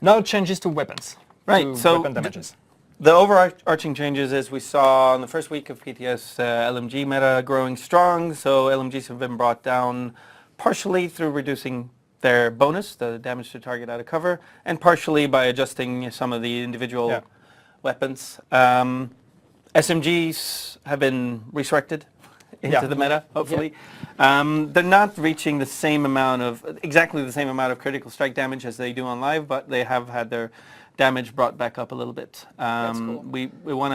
Now changes to weapons. Right, to so weapon damages. The overarching changes is we saw in the first week of PTS LMG meta growing strong, so LMGs have been brought down partially through reducing their bonus, the damage to target out of cover, and partially by adjusting some of the individual weapons. SMGs have been resurrected into the meta, hopefully. They're not reaching the same amount of, exactly the same amount of critical strike damage as they do on live, but they have had their damage brought back up a little bit. That's cool. We want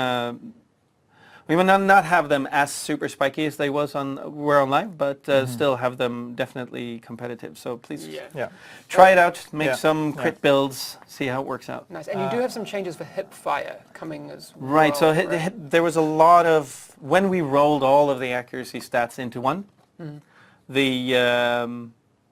to not have them as super spiky as they were on live, but still have them definitely competitive. So please try it out, make some crit builds, see how it works out. Nice. And you do have some changes for hip fire coming as well. Right, so there was a lot of, when we rolled all of the accuracy stats into one, they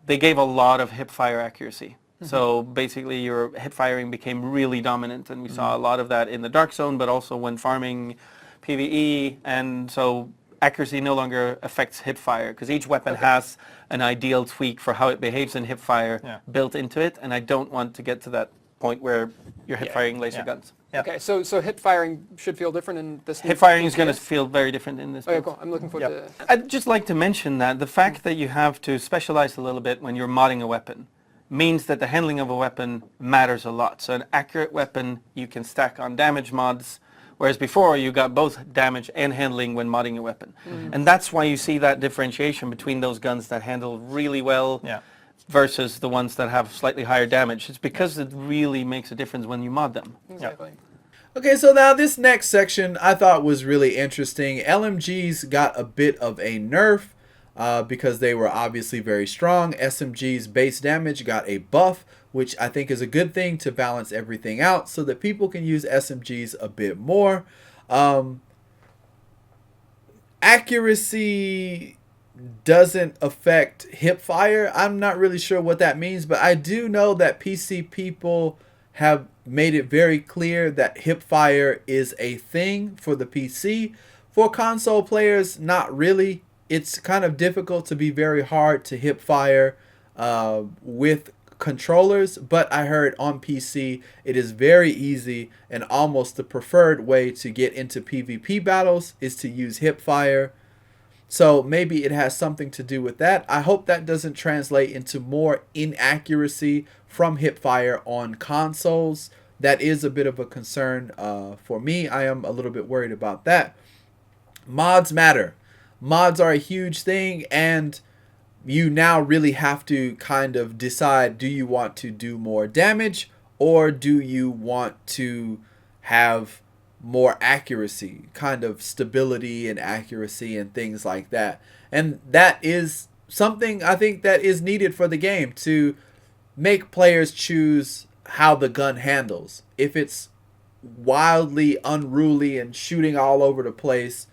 gave a lot of hip fire accuracy. So basically your hip firing became really dominant, and we saw a lot of that in the dark zone, but also when farming PvE, and so accuracy no longer affects hip fire, because each weapon has an ideal tweak for how it behaves in hip fire built into it, and I don't want to get to that point where you're hip firing laser guns. Okay, so hip firing should feel different in this. Hip firing is going to feel very different in this. Okay, cool. I'm looking forward to. I'd just like to mention that the fact that you have to specialize a little bit when you're modding a weapon means that the handling of a weapon matters a lot. So an accurate weapon you can stack on damage mods, whereas before you got both damage and handling when modding a weapon. And that's why you see that differentiation between those guns that handle really well versus the ones that have slightly higher damage. It's because it really makes a difference when you mod them. Exactly. Okay, so now this next section I thought was really interesting. LMGs got a bit of a nerf because they were obviously very strong. SMG's base damage got a buff, which I think is a good thing to balance everything out so that people can use SMGs a bit more. Accuracy doesn't affect hip fire. I'm not really sure what that means, but I do know that PC people have made it very clear that hip fire is a thing for the PC. For console players, not really. It's kind of difficult to be very hard to hip fire with controllers, but I heard on PC it is very easy, and almost the preferred way to get into PvP battles is to use hip fire. So maybe it has something to do with that. I hope that doesn't translate into more inaccuracy from hip fire on consoles. That is a bit of a concern for me. I am a little bit worried about that. Mods matter. Mods are a huge thing, and you now really have to kind of decide, do you want to do more damage or do you want to have more accuracy, kind of stability and accuracy and things like that. And that is something I think that is needed for the game, to make players choose how the gun handles. If it's wildly unruly and shooting all over the place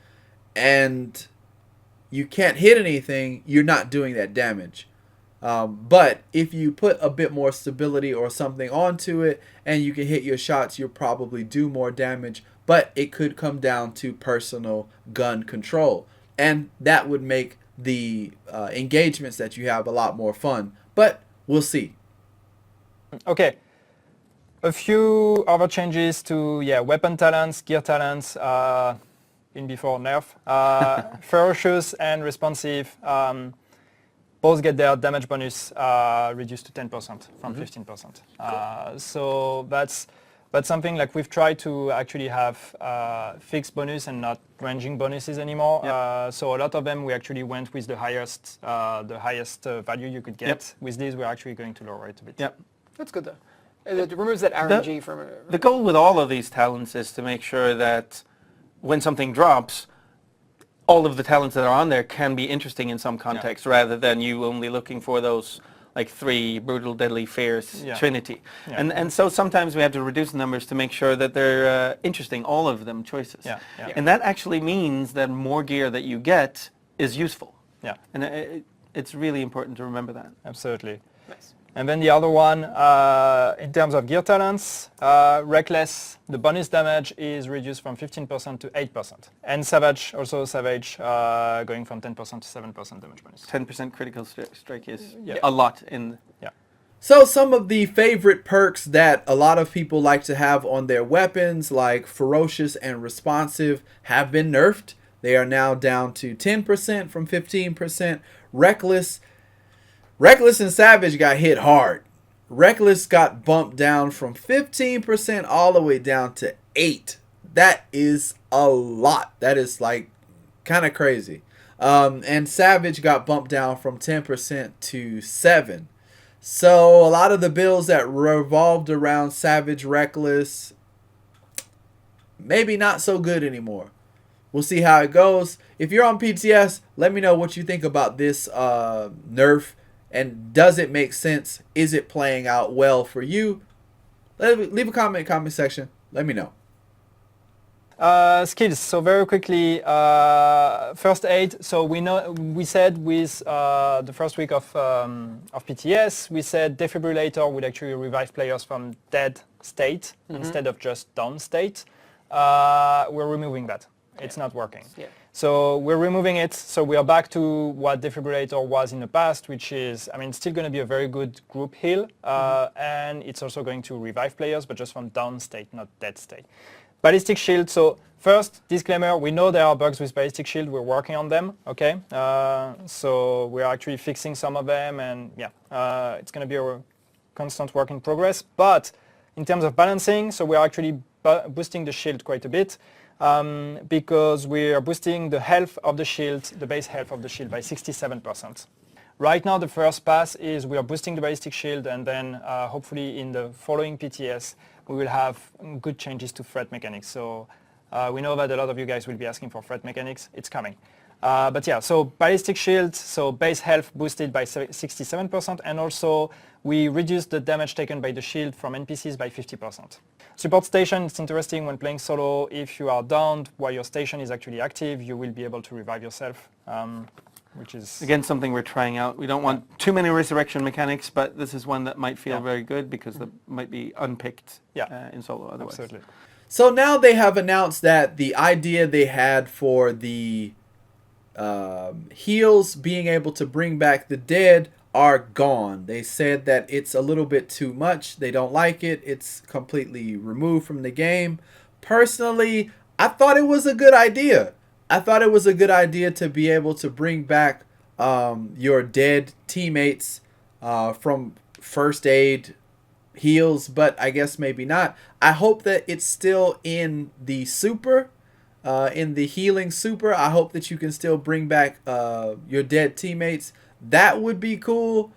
and you can't hit anything, you're not doing that damage. But if you put a bit more stability or something onto it and you can hit your shots, you'll probably do more damage. But it could come down to personal gun control, and that would make the engagements that you have a lot more fun. But we'll see. Okay. A few other changes to weapon talents, gear talents, in before nerf. Ferocious and responsive both get their damage bonus reduced to 10% from 15%. So that's something like we've tried to actually have fixed bonus and not ranging bonuses anymore. So a lot of them we actually went with the highest value you could get. With these we're actually going to lower it a bit. That's good though. It removes that RNG from... The goal with all of these talents is to make sure that when something drops, all of the talents that are on there can be interesting in some context, rather than you only looking for those like 3 brutal, deadly, fierce trinity. And so sometimes we have to reduce the numbers to make sure that they're interesting, all of them choices. And that actually means that more gear that you get is useful. And it's really important to remember that. Absolutely. Nice. And then the other one, in terms of gear talents, Reckless, the bonus damage is reduced from 15% to 8%. And Savage, going from 10% to 7% damage bonus. 10% critical strike is Yeah. a lot in... Yeah. So some of the favorite perks that a lot of people like to have on their weapons, like Ferocious and Responsive, have been nerfed. They are now down to 10% from 15%. Reckless and Savage got hit hard. Reckless got bumped down from 15% all the way down to 8. That is a lot. That is like kind of crazy. And Savage got bumped down from 10% to 7. So a lot of the builds that revolved around Savage, Reckless, maybe not so good anymore. We'll see how it goes. If you're on PTS, let me know what you think about this nerf. And does it make sense? Is it playing out well for you? Leave a comment in the comment section. Let me know. Skills. So very quickly, first aid. So we said with the first week of PTS, we said defibrillator would actually revive players from dead state instead of just down state. We're removing that. It's not working. Yeah. So we're removing it. So we are back to what defibrillator was in the past, which is, I mean, it's still going to be a very good group heal, and it's also going to revive players, but just from down state, not dead state. Ballistic shield. So first, disclaimer, we know there are bugs with ballistic shield. We're working on them, okay? So we're actually fixing some of them, and yeah, it's going to be a constant work in progress. But in terms of balancing, so we're actually boosting the shield quite a bit. Because we are boosting the health of the shield, the base health of the shield by 67%. Right now the first pass is we are boosting the ballistic shield, and then hopefully in the following PTS we will have good changes to threat mechanics. So we know that a lot of you guys will be asking for threat mechanics. It's coming. But yeah, so ballistic shield, so base health boosted by 67%, and also we reduced the damage taken by the shield from NPCs by 50%. Support station, it's interesting when playing solo. If you are downed while your station is actually active, you will be able to revive yourself, which is... Again, something we're trying out. We don't want too many resurrection mechanics, but this is one that might feel very good because that might be unpicked in solo otherwise. Absolutely. So now they have announced that the idea they had for the heals being able to bring back the dead are gone. They said that it's a little bit too much. They don't like it. It's completely removed from the game. Personally, I thought it was a good idea. I thought it was a good idea to be able to bring back your dead teammates from first aid heals, but I guess maybe not. I hope that it's still in the super, in the healing super. I hope that you can still bring back your dead teammates. That would be cool.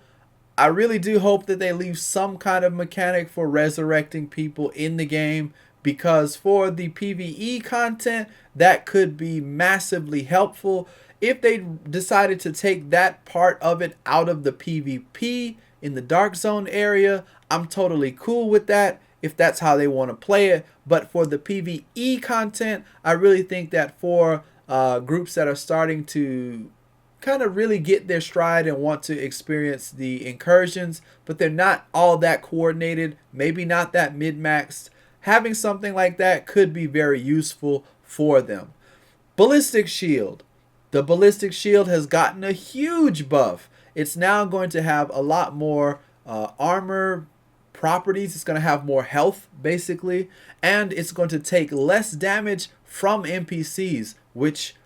I really do hope that they leave some kind of mechanic for resurrecting people in the game, because for the PvE content, that could be massively helpful. If they decided to take that part of it out of the PvP in the Dark Zone area, I'm totally cool with that if that's how they want to play it. But for the PvE content, I really think that for groups that are starting to kind of really get their stride and want to experience the incursions, but they're not all that coordinated, maybe not that mid-maxed, having something like that could be very useful for them. Ballistic shield. The ballistic shield has gotten a huge buff. It's now going to have a lot more armor properties. It's going to have more health, basically, and it's going to take less damage from NPCs, which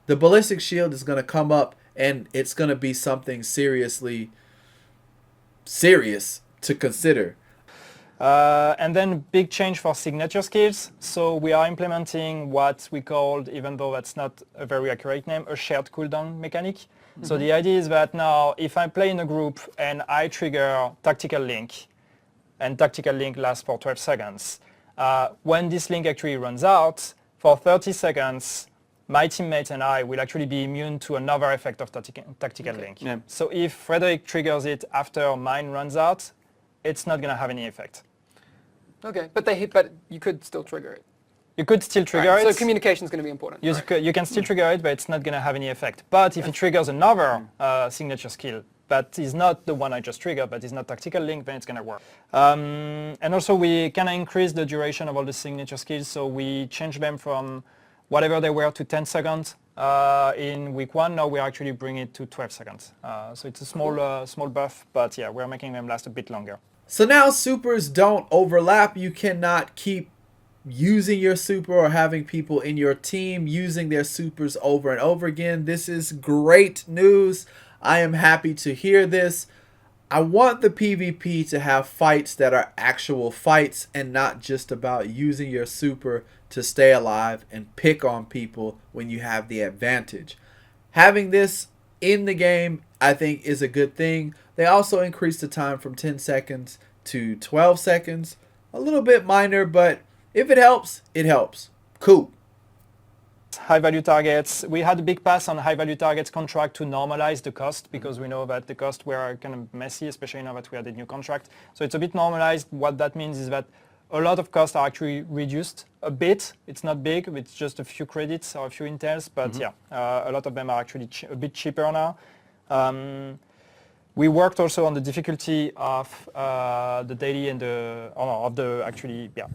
the ballistic shield is going to come up, and it's going to be something seriously serious to consider. And then big change for signature skills. So we are implementing what we called, even though that's not a very accurate name, a shared cooldown mechanic. Mm-hmm. So the idea is that now if I play in a group and I trigger tactical link, and tactical link lasts for 12 seconds, when this link actually runs out, for 30 seconds, my teammates and I will actually be immune to another effect of tactical link. Yeah. So if Frederick triggers it after mine runs out, it's not going to have any effect. Okay, but you could still trigger it. You could still trigger it. So communication is going to be important. You can still trigger it, but it's not going to have any effect. But if it triggers another signature skill, that is not the one I just triggered, but is not tactical link, then it's going to work. And also we kind of increase the duration of all the signature skills, so we change them from whatever they were to 10 seconds in week 1. Now we actually bring it to 12 seconds. So it's a small buff, but yeah, we're making them last a bit longer. So now supers don't overlap. You cannot keep using your super or having people in your team using their supers over and over again. This is great news. I am happy to hear this. I want the PvP to have fights that are actual fights and not just about using your super to stay alive and pick on people when you have the advantage. Having this in the game, I think, is a good thing. They also increased the time from 10 seconds to 12 seconds. A little bit minor, but if it helps, it helps. Cool. High value targets. We had a big pass on high value targets contract to normalize the cost, because we know that the costs were kind of messy, especially now that we had a new contract. So it's a bit normalized. What that means is that a lot of costs are actually reduced a bit. It's not big, it's just a few credits or a few intels, but yeah, a lot of them are actually a bit cheaper now. We worked also on the difficulty of the daily and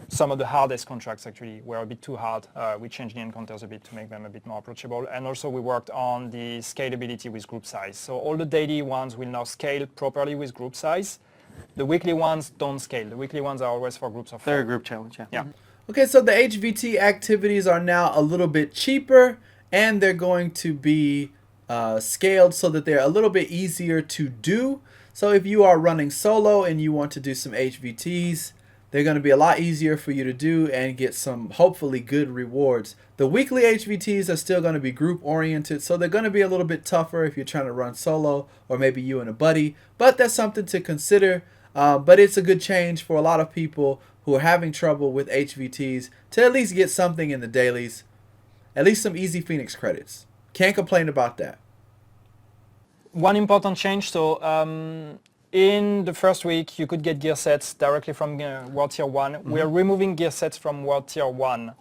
some of the hardest contracts actually were a bit too hard. We changed the encounters a bit to make them a bit more approachable. And also we worked on the scalability with group size. So all the daily ones will now scale properly with group size. The weekly ones don't scale. The weekly ones are always for groups of 4. They're a group challenge, yeah. Yeah. Okay, so the HVT activities are now a little bit cheaper, and they're going to be scaled so that they're a little bit easier to do. So if you are running solo and you want to do some HVTs, they're going to be a lot easier for you to do and get some hopefully good rewards. The weekly HVTs are still going to be group oriented, so they're going to be a little bit tougher if you're trying to run solo or maybe you and a buddy, but that's something to consider. But it's a good change for a lot of people who are having trouble with HVTs to at least get something in the dailies, at least some easy Phoenix credits. Can't complain about that. One important change, so in the first week you could get gear sets directly from World Tier 1. We are removing gear sets from World Tier 1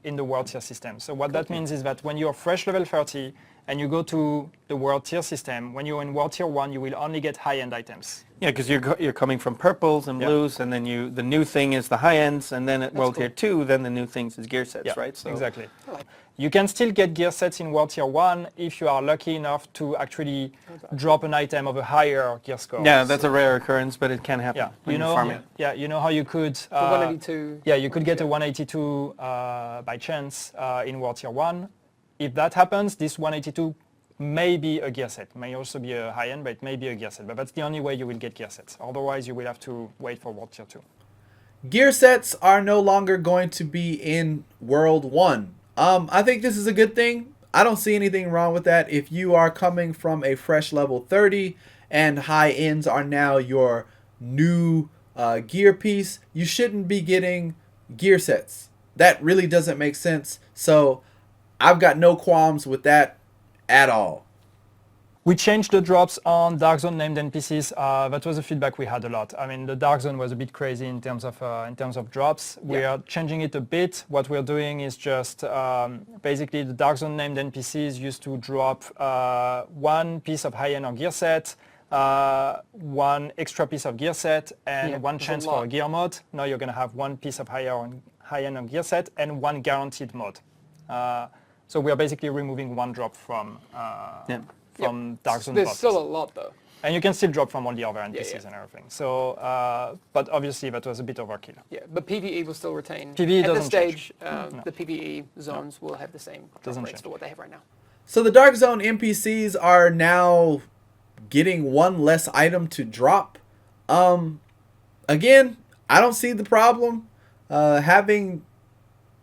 in the World Tier system. So what that means is that when you're fresh level 30 and you go to the World Tier system, when you're in World Tier 1 you will only get high-end items. Yeah, because you're coming from purples and blues, and then the new thing is the high ends, and then at World Tier 2, then the new things is gear sets, right? So Exactly. You can still get gear sets in World Tier 1 if you are lucky enough to actually drop an item of a higher gear score. yeah, that's a rare occurrence, but it can happen. Yeah, when you're farming. you know how you could... 182. Yeah, you could get a 182 by chance in World Tier 1. If that happens, this 182 may be a gear set. May also be a high-end, but it may be a gear set. But that's the only way you will get gear sets. Otherwise, you will have to wait for World Tier 2. Gear sets are no longer going to be in World 1. I think this is a good thing. I don't see anything wrong with that. If you are coming from a fresh level 30 and high ends are now your new gear piece, you shouldn't be getting gear sets. That really doesn't make sense. So I've got no qualms with that at all. We changed the drops on Dark Zone named NPCs. That was a feedback we had a lot. I mean, the Dark Zone was a bit crazy in terms of drops. We are changing it a bit. What we're doing is just basically the Dark Zone named NPCs used to drop one piece of high-end or gear set, one extra piece of gear set, and one chance for a gear mod. Now you're going to have one piece of high-end or gear set and one guaranteed mod. So we are basically removing one drop from Dark Zone. There's still a lot though. And you can still drop from all the other NPCs and everything. So, but obviously that was a bit overkill. Yeah, but PvE will still retain. PvE At doesn't this stage, change. the PvE zones will have the same Doesn't rates change. for what they have right now. So the Dark Zone NPCs are now getting one less item to drop. Again, I don't see the problem. Having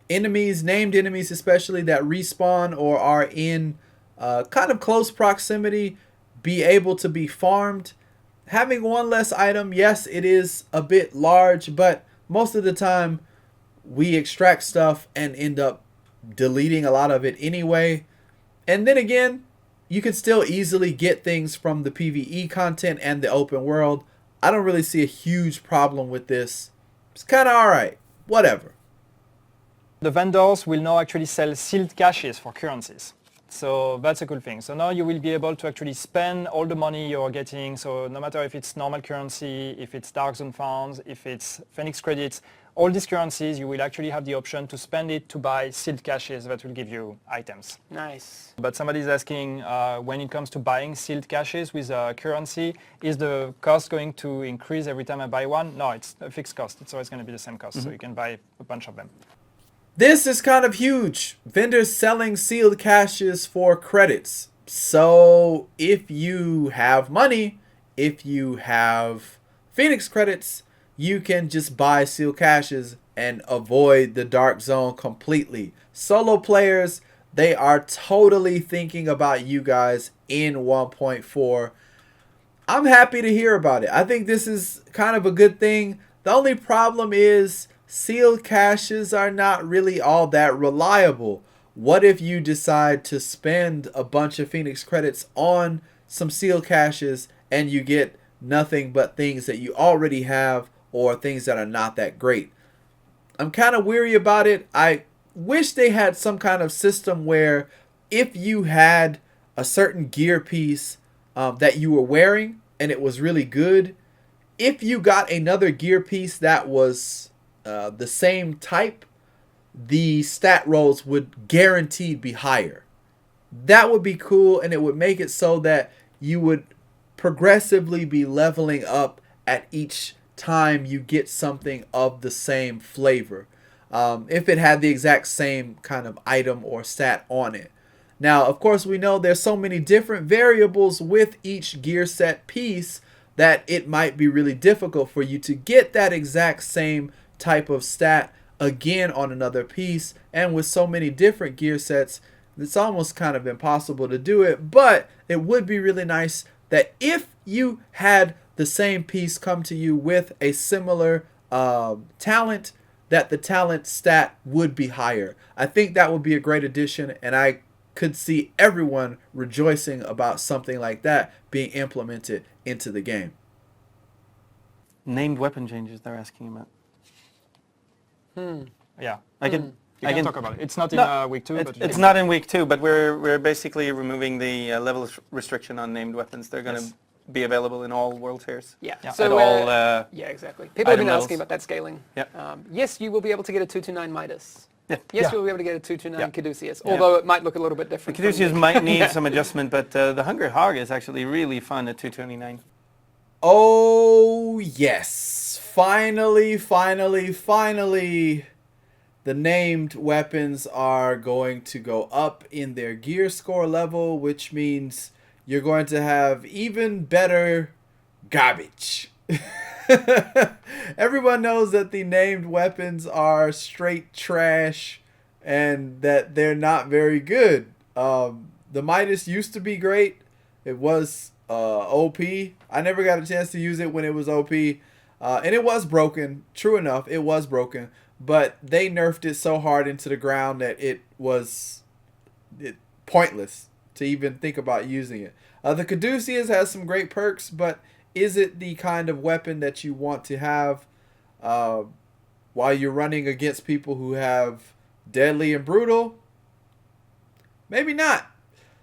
enemies, named enemies especially, that respawn or are in kind of close proximity, be able to be farmed. Having one less item, yes, it is a bit large, but most of the time we extract stuff and end up deleting a lot of it anyway. And then again, you can still easily get things from the PvE content and the open world. I don't really see a huge problem with this. It's kind of alright. Whatever. The vendors will now actually sell sealed caches for currencies. So that's a cool thing. So now you will be able to actually spend all the money you're getting. So no matter if it's normal currency, if it's Dark Zone funds, if it's Phoenix credits, all these currencies, you will actually have the option to spend it to buy sealed caches that will give you items. Nice. But somebody's asking, when it comes to buying sealed caches with currency, is the cost going to increase every time I buy one? No, it's a fixed cost. It's always going to be the same cost, so you can buy a bunch of them. This is kind of huge. Vendors selling sealed caches for credits. So if you have money, if you have Phoenix credits, you can just buy sealed caches and avoid the Dark Zone completely. Solo players, they are totally thinking about you guys in 1.4. I'm happy to hear about it. I think this is kind of a good thing. The only problem is sealed caches are not really all that reliable. What if you decide to spend a bunch of Phoenix credits on some sealed caches and you get nothing but things that you already have or things that are not that great? I'm kind of weary about it. I wish they had some kind of system where if you had a certain gear piece that you were wearing and it was really good, if you got another gear piece that was the same type, the stat rolls would guaranteed be higher. That would be cool, and it would make it so that you would progressively be leveling up at each time you get something of the same flavor. If it had the exact same kind of item or stat on it. Now, of course, we know there's so many different variables with each gear set piece that it might be really difficult for you to get that exact same type of stat again on another piece. And with so many different gear sets, it's almost kind of impossible to do it. But it would be really nice that if you had the same piece come to you with a similar talent, that the talent stat would be higher. I think that would be a great addition, and I could see everyone rejoicing about something like that being implemented into the game. Named weapon changes they're asking about. Yeah, I can you can talk about it. It's not in No, week 2. but It's not in week 2, but we're basically removing the level restriction on named weapons. They're going to Yes. be available in all world tiers. Yeah. Yeah. So At all, yeah, exactly. People have been item asking levels. about that scaling. Yeah. Yes, you will be able to get a 229 Midas. Yeah. Yes, Yeah. you'll be able to get a 229 Yeah. Caduceus, Yeah. although it might look a little bit different. from Caduceus the- might need Yeah. some adjustment, but the Hungry Hog is actually really fun at 229. Oh, yes. Finally, the named weapons are going to go up in their gear score level, which means you're going to have even better garbage. Everyone knows that the named weapons are straight trash and that they're not very good. The Midas used to be great. It was OP. I never got a chance to use it when it was OP. And it was broken. True enough, it was broken. But they nerfed it so hard into the ground that it was pointless to even think about using it. The Caduceus has some great perks, but is it the kind of weapon that you want to have while you're running against people who have deadly and brutal? Maybe not.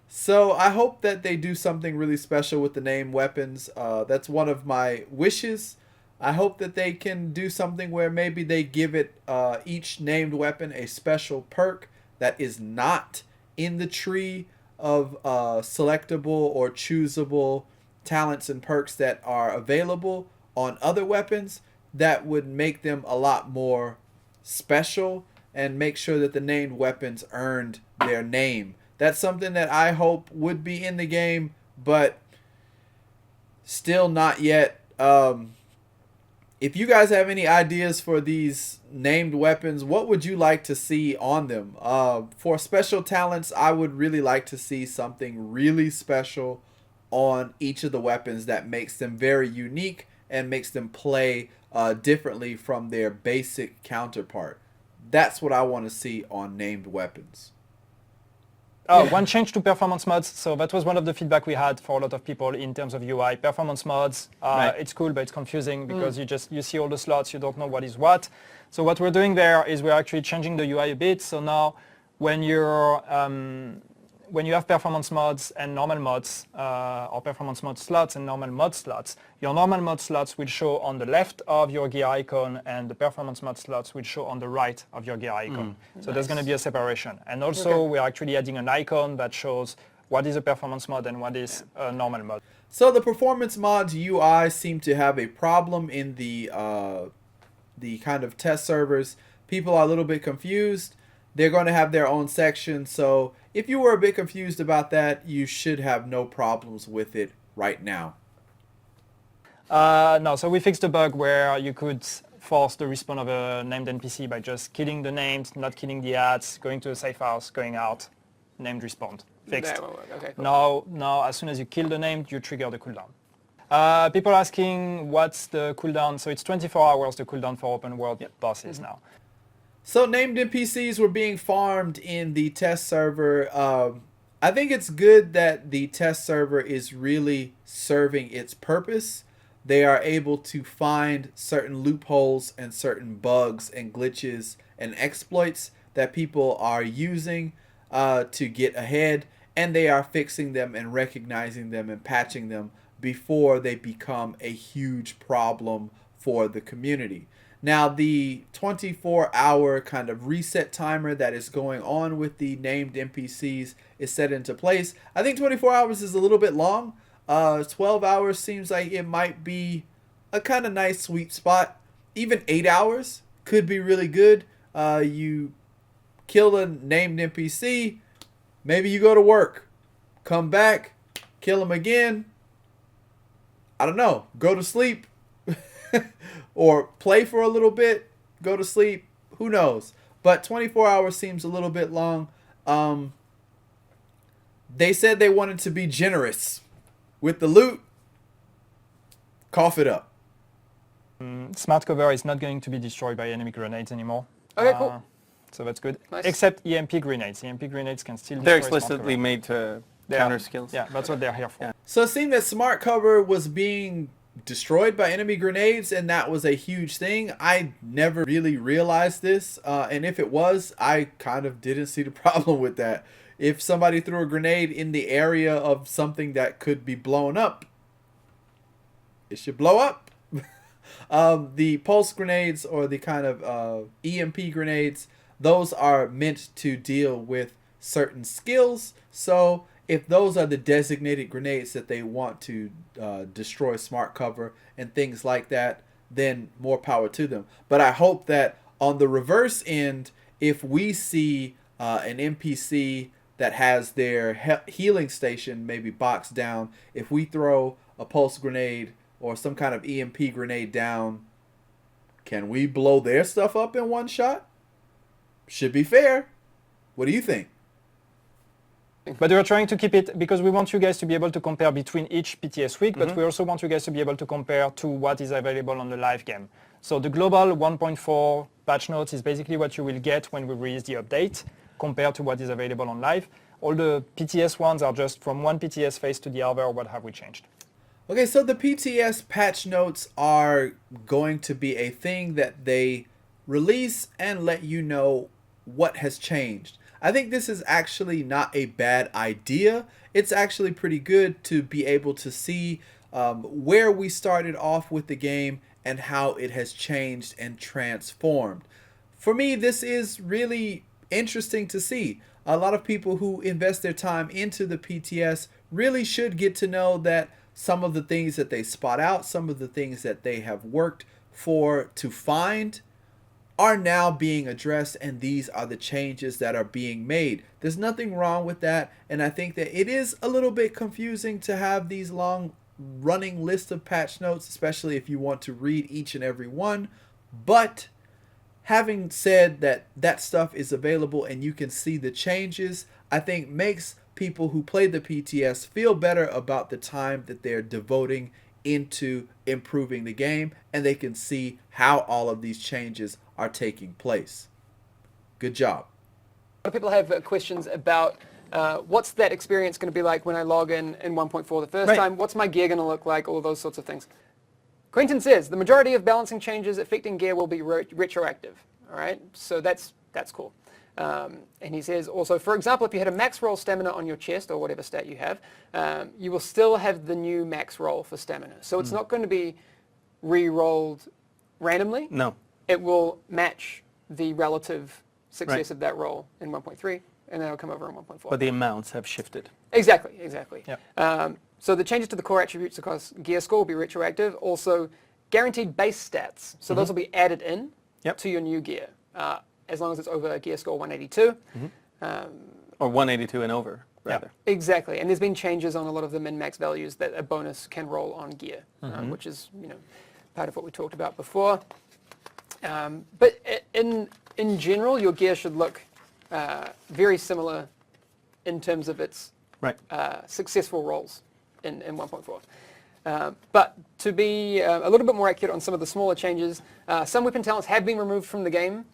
So I hope that they do something really special with the named weapons. That's one of my wishes. I hope that they can do something where maybe they give it each named weapon a special perk that is not in the tree of selectable or choosable talents and perks that are available on other weapons. That would make them a lot more special and make sure that the named weapons earned their name. That's something that I hope would be in the game, but still not yet. If you guys have any ideas for these named weapons, what would you like to see on them? For special talents, I would really like to see something really special on each of the weapons that makes them very unique and makes them play differently from their basic counterpart. That's what I want to see on named weapons. Oh, one change to performance mods. So that was one of the feedback we had for a lot of people in terms of UI. Performance mods, Right. It's cool, but it's confusing because you see all the slots, you don't know what is what. So what we're doing there is we're actually changing the UI a bit. So now when you're when you have performance mods and normal mods, or performance mod slots and normal mod slots, your normal mod slots will show on the left of your gear icon, and the performance mod slots will show on the right of your gear icon. So there's going to be a separation. And also, we're actually adding an icon that shows what is a performance mod and what is a normal mod. So the performance mods UI seem to have a problem in the kind of test servers. People are a little bit confused. They're going to have their own section. So if you were a bit confused about that, you should have no problems with it right now. No, so we fixed a bug where you could force the respawn of a named NPC by just killing the names, not killing the ads, going to a safe house, going out, named respawned. Fixed. That won't work. Okay, cool. Now, as soon as you kill the named, you trigger the cooldown. People asking what's the cooldown. So it's 24 hours the cooldown for open world bosses now. So named NPCs were being farmed in the test server. I think it's good that the test server is really serving its purpose. They are able to find certain loopholes and certain bugs and glitches and exploits that people are using to get ahead, and they are fixing them and recognizing them and patching them before they become a huge problem for the community. Now, the 24-hour kind of reset timer that is going on with the named NPCs is set into place. I think 24 hours is a little bit long. 12 hours seems like it might be a kind of nice sweet spot. Even 8 hours could be really good. You kill a named NPC, maybe you go to work, come back, kill him again. I don't know, go to sleep. Or play for a little bit, go to sleep, who knows. But 24 hours seems a little bit long. They said they wanted to be generous with the loot. Cough it up. Smart cover is not going to be destroyed by enemy grenades anymore. Okay, cool. So that's good. Nice. Except EMP grenades. EMP grenades can still They're destroy explicitly smart made to cover. counter skills. Yeah, that's what they're here for. Yeah. So it seemed that smart cover was being destroyed by enemy grenades, and that was a huge thing. I never really realized this, and if it was, I kind of didn't see the problem with that. If somebody threw a grenade in the area of something that could be blown up, it should blow up. The pulse grenades, or the kind of EMP grenades, those are meant to deal with certain skills. So if those are the designated grenades that they want to destroy smart cover and things like that, then more power to them. But I hope that on the reverse end, if we see an NPC that has their healing station maybe boxed down, if we throw a pulse grenade or some kind of EMP grenade down, can we blow their stuff up in one shot? Should be fair. What do you think? But we're trying to keep it, because we want you guys to be able to compare between each PTS week, but we also want you guys to be able to compare to what is available on the live game. So the global 1.4 patch notes is basically what you will get when we release the update, compared to what is available on live. All the PTS ones are just from one PTS phase to the other, what have we changed. Okay, so the PTS patch notes are going to be a thing that they release and let you know what has changed. I think this is actually not a bad idea. It's actually pretty good to be able to see where we started off with the game and how it has changed and transformed. For me, this is really interesting to see. A lot of people who invest their time into the PTS really should get to know that some of the things that they spot out, some of the things that they have worked for to find, are now being addressed, and these are the changes that are being made. There's nothing wrong with that, and I think that it is a little bit confusing to have these long running lists of patch notes, especially if you want to read each and every one. But having said that, that stuff is available and you can see the changes, I think makes people who play the PTS feel better about the time that they're devoting into improving the game, and they can see how all of these changes are taking place. Good job. A lot of people have questions about what's that experience going to be like when I log in 1.4 the first time? What's my gear going to look like? All those sorts of things. Quentin says the majority of balancing changes affecting gear will be retroactive. All right, so that's cool. And he says also, for example, if you had a max roll stamina on your chest or whatever stat you have, you will still have the new max roll for stamina. So it's not going to be re-rolled randomly. No. It will match the relative success of that roll in 1.3, and then it'll come over in 1.4. But the amounts have shifted. Exactly. Yeah. So the changes to the core attributes across gear score will be retroactive. Also, guaranteed base stats. So those will be added in to your new gear, as long as it's over gear score 182. Or 182 and over, rather. Exactly. And there's been changes on a lot of the min-max values that a bonus can roll on gear, which is part of what we talked about before. But in general, your gear should look very similar in terms of its successful rolls in 1.4. But to be a little bit more accurate on some of the smaller changes, some weapon talents have been removed from the game.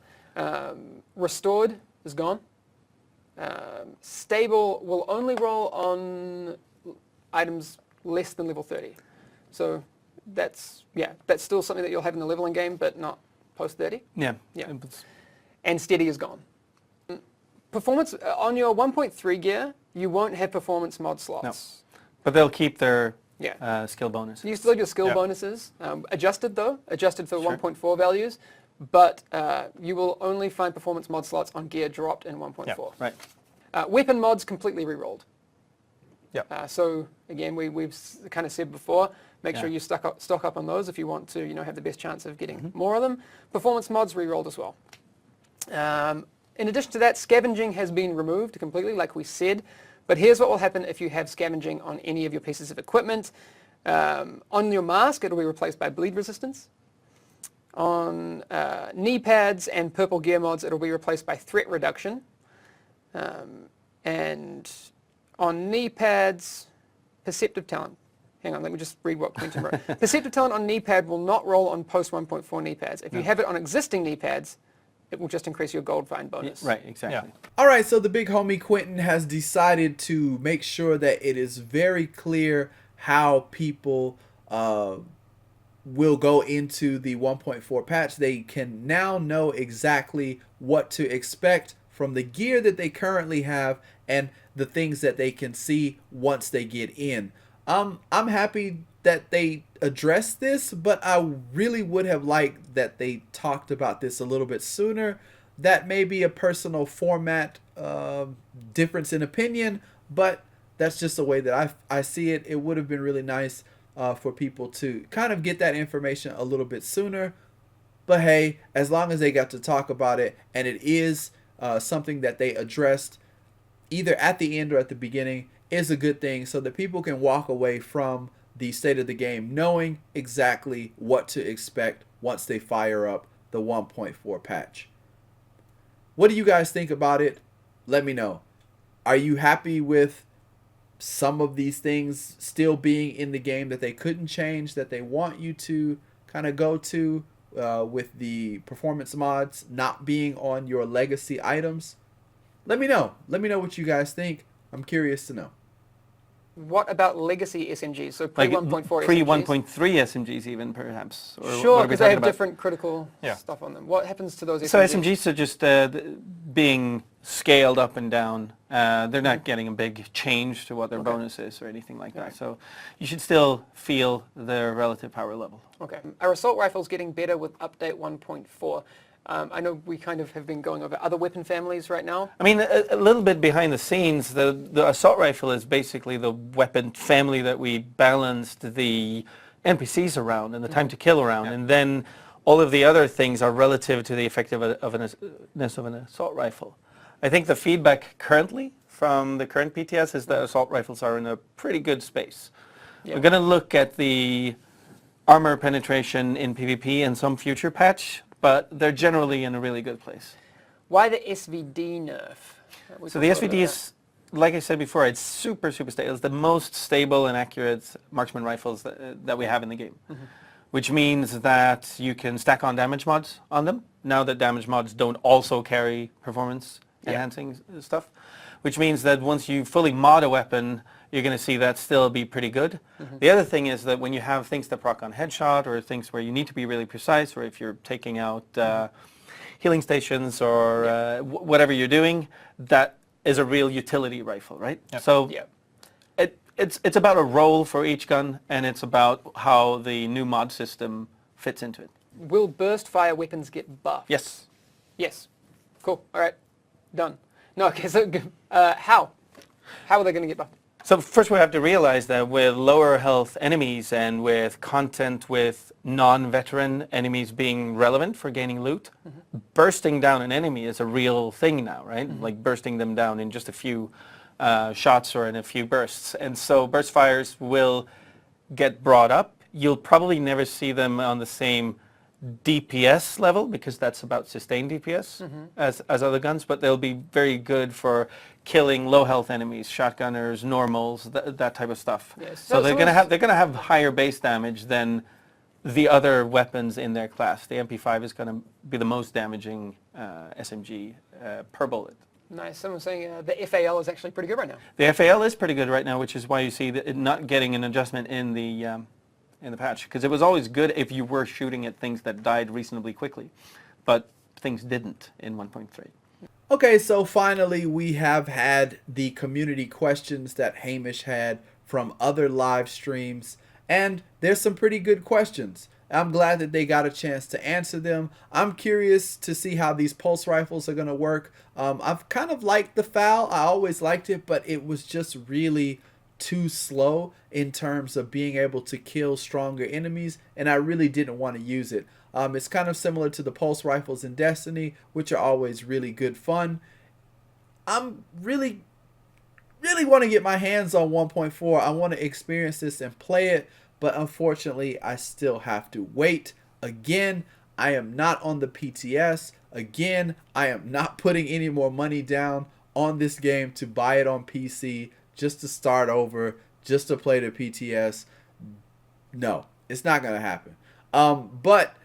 Restored is gone. Stable will only roll on items less than level 30. So that's still something that you'll have in the leveling game, but not post 30. Yeah. And steady is gone. Performance on your 1.3 gear, you won't have performance mod slots. No. But they'll keep their skill bonus. You still have your skill bonuses, adjusted for 1.4 values, but you will only find performance mod slots on gear dropped in 1.4. Yeah, right. Weapon mods completely re-rolled. Yeah. So again, we've kind of said before, make sure you stock up on those if you want to have the best chance of getting more of them. Performance mods re-rolled as well. In addition to that, scavenging has been removed completely, like we said. But here's what will happen if you have scavenging on any of your pieces of equipment. On your mask, it'll be replaced by bleed resistance. On knee pads and purple gear mods, it'll be replaced by threat reduction. And on knee pads, perceptive talent. Hang on, let me just read what Quentin wrote. Perceptive talent on knee pad will not roll on post 1.4 knee pads. If you have it on existing knee pads, it will just increase your gold find bonus. Right, exactly. Yeah. All right, so the big homie Quentin has decided to make sure that it is very clear how people will go into the 1.4 patch. They can now know exactly what to expect from the gear that they currently have and the things that they can see once they get in. I'm happy that they addressed this, but I really would have liked that they talked about this a little bit sooner. That may be a personal format difference in opinion, but that's just the way that I see it. It would have been really nice for people to kind of get that information a little bit sooner. But hey, as long as they got to talk about it, and it is something that they addressed either at the end or at the beginning, is a good thing, so that people can walk away from the state of the game knowing exactly what to expect once they fire up the 1.4 patch. What do you guys think about it? Let me know. Are you happy with some of these things still being in the game that they couldn't change, that they want you to kind of go to with the performance mods not being on your legacy items? Let me know. Let me know what you guys think. I'm curious to know. What about legacy SMGs? So pre-1.4 SMGs? Pre-1.3 SMGs even, perhaps? Or Sure, what are we because they talking have about? different critical stuff on them. What happens to those SMGs? So SMGs are just being scaled up and down. They're not getting a big change to what their bonus is or anything like that. So you should still feel their relative power level. Okay. Are assault rifles getting better with update 1.4? I know we kind of have been going over other weapon families right now. I mean, a little bit behind the scenes, the assault rifle is basically the weapon family that we balanced the NPCs around and the time to kill around. And then all of the other things are relative to the effectiveness of an assault rifle. I think the feedback currently from the current PTS is that assault rifles are in a pretty good space. We're going to look at the armor penetration in PvP in some future patch, but they're generally in a really good place. Why the SVD nerf? So the SVD is, like I said before, it's super stable. It's the most stable and accurate marksman rifles that we have in the game, which means that you can stack on damage mods on them, now that damage mods don't also carry performance enhancing stuff, which means that once you fully mod a weapon, you're going to see that still be pretty good. The other thing is that when you have things that proc on headshot or things where you need to be really precise, or if you're taking out healing stations or whatever you're doing, that is a real utility rifle, right? So Yeah. it's about a role for each gun, and it's about how the new mod system fits into it. Will burst fire weapons get buffed? Yes. Yes. Cool. All right. Done. No, okay, so how? How are they going to get buffed? So first we have to realize that with lower health enemies and with content with non-veteran enemies being relevant for gaining loot, bursting down an enemy is a real thing now, right? Like bursting them down in just a few shots or in a few bursts. And so burst fires will get brought up. You'll probably never see them on the same DPS level, because that's about sustained DPS as other guns, but they'll be very good for killing low health enemies, shotgunners, normals, that type of stuff. Yes. So they're So gonna have higher base damage than the other weapons in their class. The MP5 is gonna be the most damaging SMG per bullet. Nice. Someone's saying the FAL is actually pretty good right now. The FAL is pretty good right now, which is why you see it not getting an adjustment in the patch, because it was always good if you were shooting at things that died reasonably quickly, but things didn't in 1.3. Okay, so finally we have had the community questions that Hamish had from other live streams, and there's some pretty good questions. I'm glad that they got a chance to answer them. I'm curious to see how these pulse rifles are going to work. I've kind of liked the FAL. I always liked it, but it was just really too slow in terms of being able to kill stronger enemies, and I really didn't want to use it. It's kind of similar to the pulse rifles in Destiny, which are always really good fun. I'm really want to get my hands on 1.4. I want to experience this and play it, but unfortunately I still have to wait. Again, I am not on the PTS. Again, I am not putting any more money down on this game to buy it on PC just to start over, just to play the PTS. No, it's not going to happen. But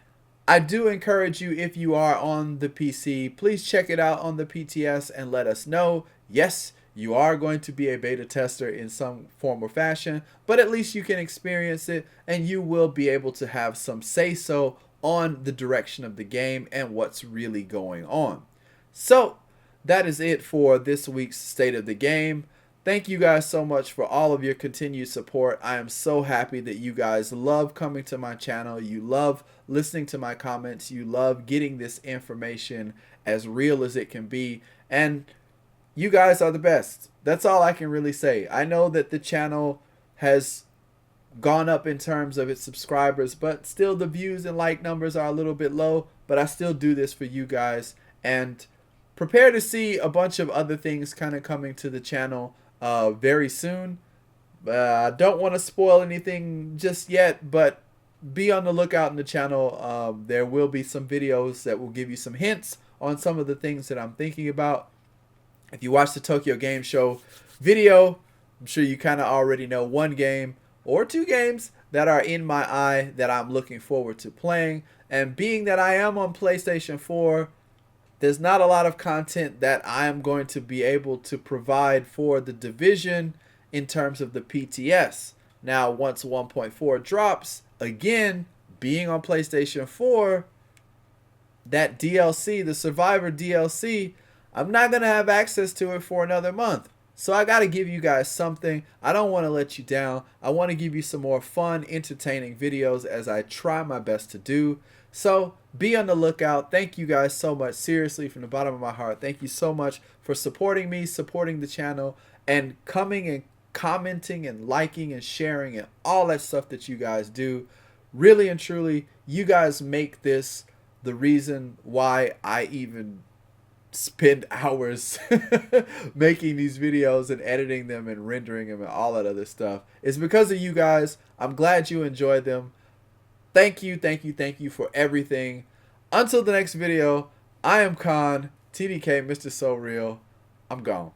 I do encourage you, if you are on the PC, please check it out on the PTS and let us know. Yes, you are going to be a beta tester in some form or fashion, but at least you can experience it and you will be able to have some say-so on the direction of the game and what's really going on. So that is it for this week's State of the Game. Thank you guys so much for all of your continued support. I am so happy that you guys love coming to my channel. You love listening to my comments. You love getting this information as real as it can be. And you guys are the best. That's all I can really say. I know that the channel has gone up in terms of its subscribers, but still the views and like numbers are a little bit low. But I still do this for you guys. And prepare to see a bunch of other things kind of coming to the channel very soon. I don't want to spoil anything just yet, but be on the lookout in the channel. There will be some videos that will give you some hints on some of the things that I'm thinking about. If you watch the Tokyo Game Show video, I'm sure you kind of already know one game or two games that are in my eye that I'm looking forward to playing. And being that I am on PlayStation 4, there's not a lot of content that I am going to be able to provide for the Division in terms of the PTS. Now, once 1.4 drops, again, being on PlayStation 4, that DLC, the Survivor DLC, I'm not going to have access to it for another month. So I got to give you guys something. I don't want to let you down. I want to give you some more fun, entertaining videos as I try my best to do. So be on the lookout. Thank you guys so much. Seriously, from the bottom of my heart, thank you so much for supporting me, supporting the channel, and coming and commenting and liking and sharing and all that stuff that you guys do. Really and truly, you guys make this the reason why I even spend hours making these videos and editing them and rendering them and all that other stuff. It's because of you guys. I'm glad you enjoyed them. Thank you for everything. Until the next video, I am Khan, TDK, Mr. So Real. I'm gone.